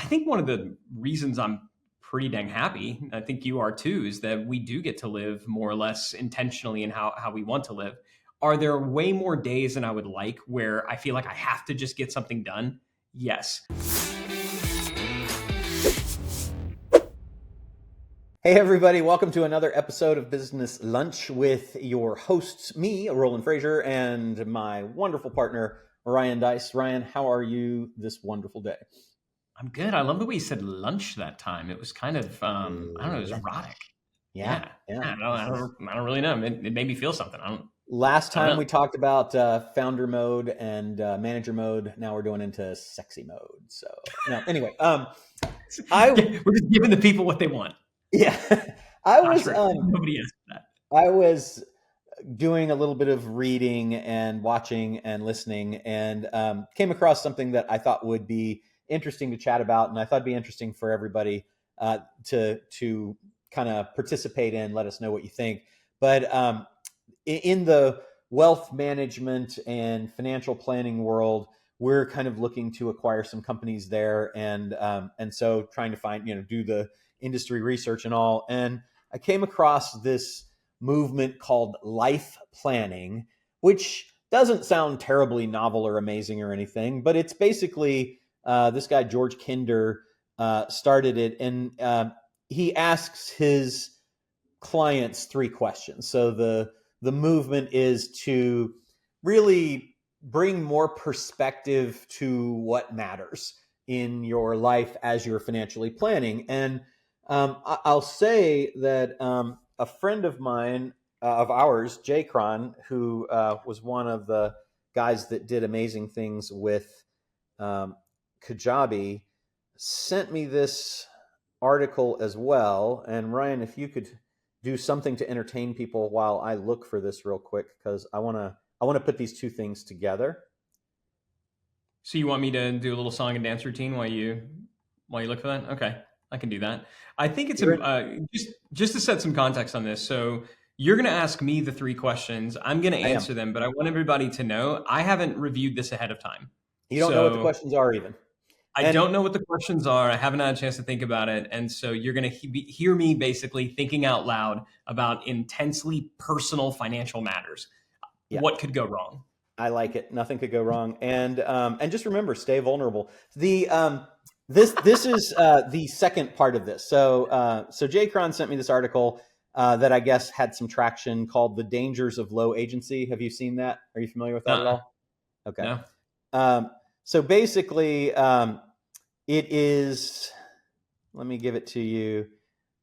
I think one of the reasons I'm pretty dang happy, I think you are too, is that we do get to live more or less intentionally in how we want to live. Are there way more days than I would like where I feel like I have to just get something done? Yes. Hey everybody, welcome to another episode of Business Lunch with your hosts, me, Roland Frazier, and my wonderful partner, Ryan Dice. Ryan, how are you this wonderful day? I'm good. I love the way you said lunch that time. It was kind of, I don't know, it was Lunch. erotic. Yeah, Yeah. yeah. I don't really know. It made me feel something. Last I don't time know. we talked about founder mode and manager mode. Now we're doing into sexy mode. So, no, anyway, I We're just giving the people what they want. yeah, I Not was true. Nobody asked for that. I was doing a little bit of reading and watching and listening, and came across something that I thought would be interesting to chat about, and I thought it'd be interesting for everybody to kind of participate in. Let us know what you think. But in the wealth management and financial planning world, we're kind of looking to acquire some companies there, and so trying to find, do the industry research and all. And I came across this movement called life planning, which doesn't sound terribly novel or amazing or anything, but it's basically this guy George Kinder started it, and he asks his clients three questions. So the movement is to really bring more perspective to what matters in your life as you're financially planning. And I'll say that a friend of mine, of ours, Jay Cron, who was one of the guys that did amazing things with Kajabi, sent me this article as well. And Ryan, if you could do something to entertain people while I look for this real quick, because I want to put these two things together. So you want me to do a little song and dance routine while you look for that? Okay, I can do that. I think it's just to set some context on this. So you're going to ask me the three questions. I'm going to I am. answer them, but I want everybody to know I haven't reviewed this ahead of time. You don't know what the So questions are even. I And don't know what the questions are. I haven't had a chance to think about it. And so you're going to hear me basically thinking out loud about intensely personal financial matters. yeah, What could go wrong? I like it. Nothing could go wrong. And just remember, stay vulnerable. This is the second part of this. So Jay Cron sent me this article that I guess had some traction, called "The Dangers of Low Agency." Have you seen that? Are you familiar with that at all? Okay. No. So basically, it is. Let me give it to you.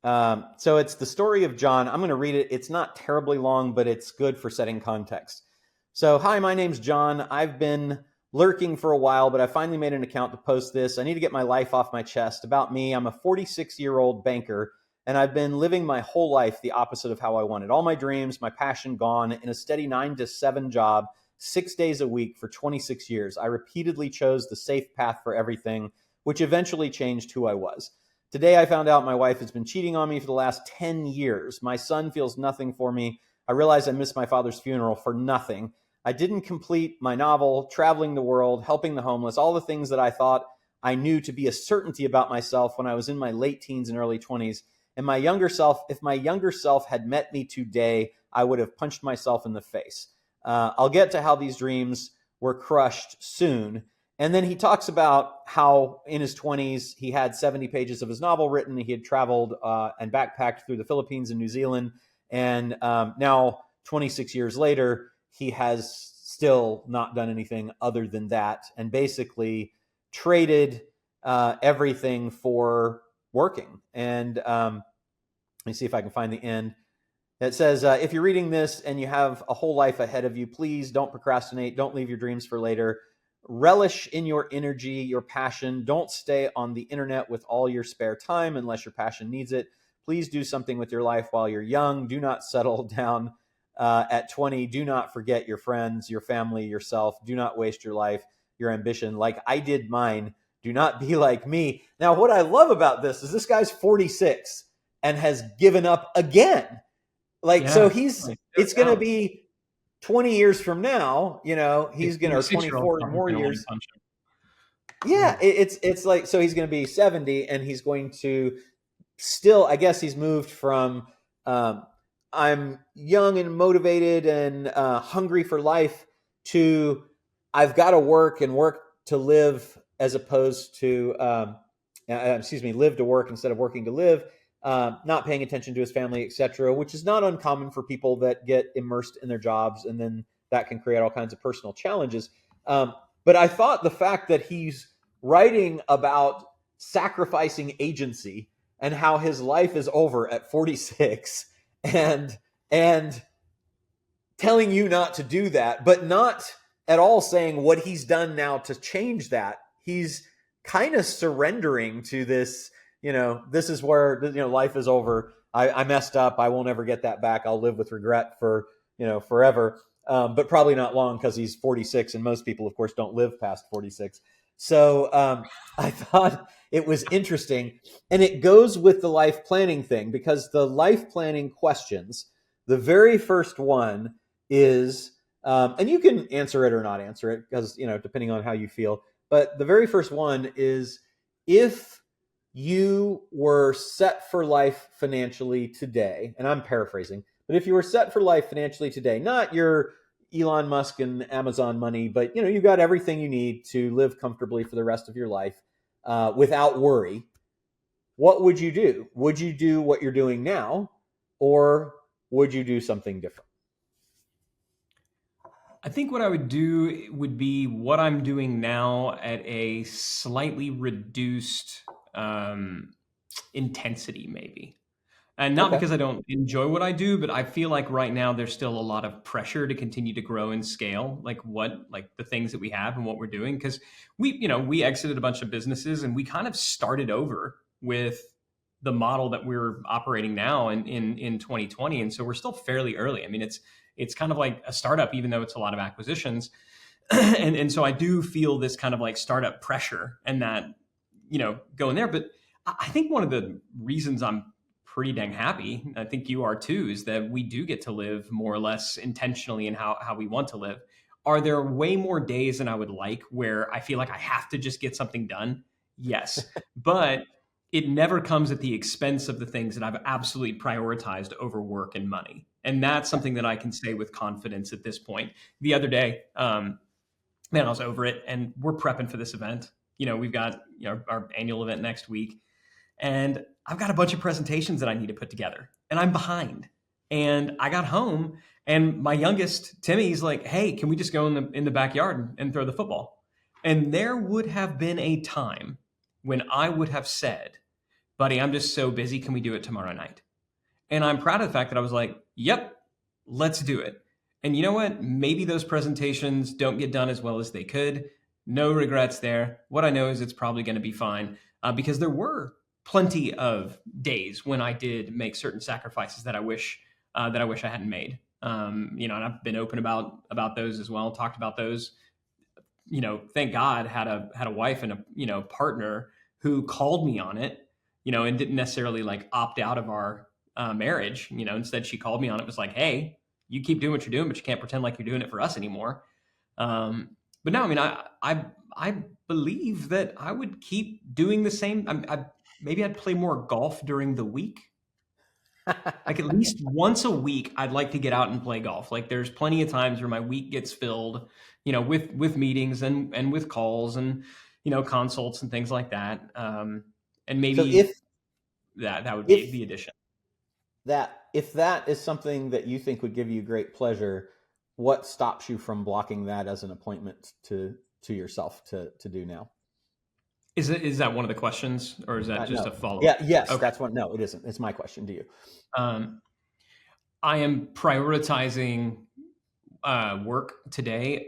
So it's the story of John. I'm going to read it. It's not terribly long, but it's good for setting context. So, hi, my name's John. I've been lurking for a while, but I finally made an account to post this. I need to get my life off my chest. About me, I'm a 46-year-old banker, and I've been living my whole life the opposite of how I wanted. All my dreams, my passion gone, in a steady 9 to 7 job, 6 days a week for 26 years. I repeatedly chose the safe path for everything, which eventually changed who I was. Today, I found out my wife has been cheating on me for the last 10 years. My son feels nothing for me. I realize I missed my father's funeral for nothing. I didn't complete my novel, traveling the world, helping the homeless, all the things that I thought I knew to be a certainty about myself when I was in my late teens and early 20s. And if my younger self had met me today, I would have punched myself in the face. I'll get to how these dreams were crushed soon. And then he talks about how in his 20s, he had 70 pages of his novel written. He had traveled and backpacked through the Philippines and New Zealand. And now, 26 years later, he has still not done anything other than that, and basically traded everything for working. And let me see if I can find the end. It says, if you're reading this and you have a whole life ahead of you, please don't procrastinate. Don't leave your dreams for later. Relish in your energy, your passion. Don't stay on the internet with all your spare time unless your passion needs it. Please do something with your life while you're young. Do not settle down at 20. Do not forget your friends, your family, yourself. Do not waste your life, your ambition, like I did mine. Do not be like me. Now, what I love about this is this guy's 46 and has given up again. So it's going to be 20 years from now, he's going to, or 24 more years. Yeah, Ooh. it's like, so he's going to be 70 and he's going to still, I guess he's moved from um, I'm young and motivated and hungry for life to I've got to work and work to live, as opposed to excuse me, live to work instead of working to live. Not paying attention to his family, etc., which is not uncommon for people that get immersed in their jobs, and then that can create all kinds of personal challenges. Um, but I thought the fact that he's writing about sacrificing agency and how his life is over at 46, and telling you not to do that, but not at all saying what he's done now to change that. He's kind of surrendering to this, this is where, life is over. I messed up. I won't ever get that back. I'll live with regret for, forever. But probably not long, because he's 46, and most people, of course, don't live past 46. So I thought it was interesting. And it goes with the life planning thing, because the life planning questions, the very first one is, and you can answer it or not answer it, because, depending on how you feel. But the very first one is, if you were set for life financially today, and I'm paraphrasing, but if you were set for life financially today, not your Elon Musk and Amazon money, but you got everything you need to live comfortably for the rest of your life, without worry, what would you do? Would you do what you're doing now, or would you do something different? I think what I would do would be what I'm doing now at a slightly reduced um, intensity, maybe. And not Okay. because I don't enjoy what I do, but I feel like right now there's still a lot of pressure to continue to grow and scale, like the things that we have and what we're doing. Because we exited a bunch of businesses and we kind of started over with the model that we're operating now in 2020. And so we're still fairly early. I mean, it's kind of like a startup, even though it's a lot of acquisitions. And so I do feel this kind of like startup pressure and that, going there. But I think one of the reasons I'm pretty dang happy, I think you are too, is that we do get to live more or less intentionally in how we want to live. Are there way more days than I would like where I feel like I have to just get something done? Yes. But it never comes at the expense of the things that I've absolutely prioritized over work and money. And that's something that I can say with confidence at this point. The other day, man, I was over it, and we're prepping for this event. We've got our annual event next week, and I've got a bunch of presentations that I need to put together, and I'm behind. And I got home, and my youngest Timmy's like, "Hey, can we just go in the backyard and throw the football?" And there would have been a time when I would have said, "Buddy, I'm just so busy. Can we do it tomorrow night?" And I'm proud of the fact that I was like, "Yep, let's do it." And you know what? Maybe those presentations don't get done as well as they could. No regrets there. What I know is it's probably going to be fine, because there were plenty of days when I did make certain sacrifices that I wish I hadn't made. And I've been open about those as well. Talked about those. Thank God had a wife and a partner who called me on it. And didn't necessarily like opt out of our marriage. Instead she called me on it. Was like, "Hey, you keep doing what you're doing, but you can't pretend like you're doing it for us anymore." Um, but no, I mean, I believe that I would keep doing the same. Maybe I'd play more golf during the week. Like at least once a week, I'd like to get out and play golf. Like there's plenty of times where my week gets filled, with meetings and with calls and consults and things like that. And So maybe that would be if the addition. if that is something that you think would give you great pleasure, what stops you from blocking that as an appointment to yourself to do now? Is that one of the questions, or is that just No. a follow Yeah. up? Yes. Okay. That's one. No, it isn't. It's my question to you. Um, I am prioritizing work today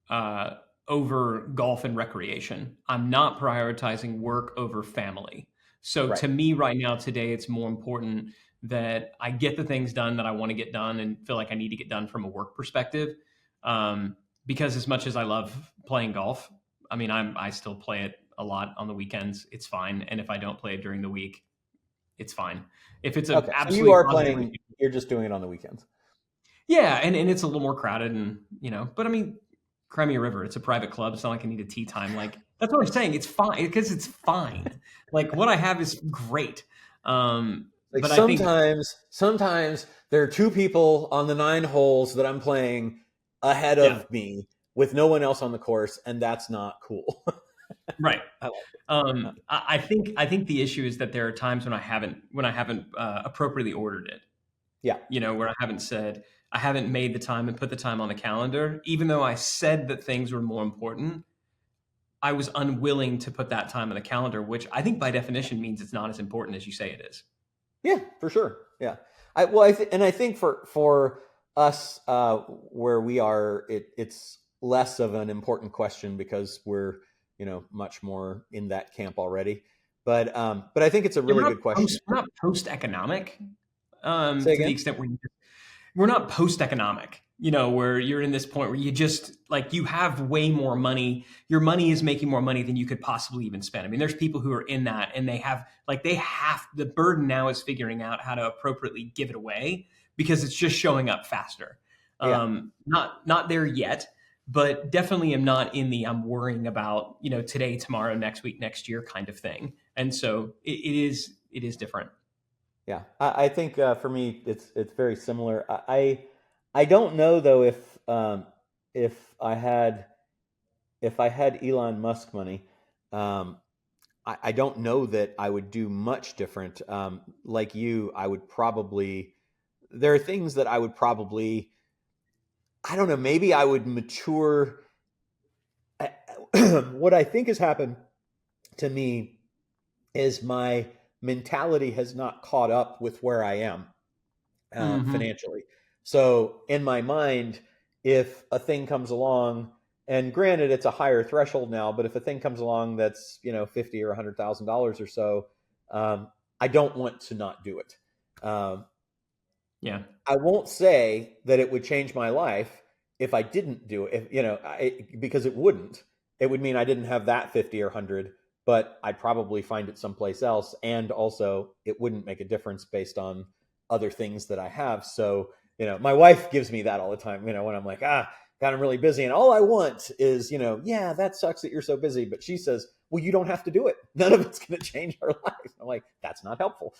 uh, over golf and recreation. I'm not prioritizing work over family. So Right. to me, right now, today, it's more important that I get the things done that I want to get done and feel like I need to get done from a work perspective. Um, because as much as I love playing golf, I mean, I still play it a lot on the weekends. It's fine, and if I don't play it during the week, it's fine. If it's a Okay. So you absolutely are positive playing. issue, You're just doing it on the weekends. yeah, and it's a little more crowded, and but I mean, Crimea River. It's a private club. It's not like I need a tea time. Like that's what I'm saying. It's fine because it's fine. Like what I have is great. Like But I think sometimes there are two people on the 9 holes that I'm playing ahead yeah, of me with no one else on the course, and that's not cool. right. I like it. I think the issue is that there are times when I haven't appropriately ordered it. Yeah. Where I haven't made the time and put the time on the calendar, even though I said that things were more important. I was unwilling to put that time on the calendar, which I think by definition means it's not as important as you say it is. Yeah, for sure. Yeah. I think for us where we are, it's less of an important question because we're much more in that camp already. But I think it's a Yeah, really good question. we're not post economic Say to the again. extent where we're not post economic, where you're in this point where you just like you have way more money. Your money is making more money than you could possibly even spend. I mean, there's people who are in that and they have the burden now is figuring out how to appropriately give it away because it's just showing up faster. Yeah. Not there yet, but definitely am not in the I'm worrying about, today, tomorrow, next week, next year kind of thing. And so it is different. Yeah, I think for me it's very similar. I don't know though if I had Elon Musk money, um, I don't know that I would do much different. Like you, I would probably there are things that I would probably I don't know. Maybe I would mature. What I think has happened to me is my mentality has not caught up with where I am Hmm. financially. So in my mind, if a thing comes along, and granted it's a higher threshold now, but if a thing comes along that's $50 or $100,000 or so, I don't want to not do it. Um, Yeah. I won't say that it would change my life if I didn't do it. Because it wouldn't. It would mean I didn't have that 50 or 100, but I'd probably find it someplace else. And also, it wouldn't make a difference based on other things that I have. So, my wife gives me that all the time, when I'm like, God, I'm really busy. And all I want is, yeah, that sucks that you're so busy. But she says, well, you don't have to do it. None of it's going to change our life. I'm like, that's not helpful.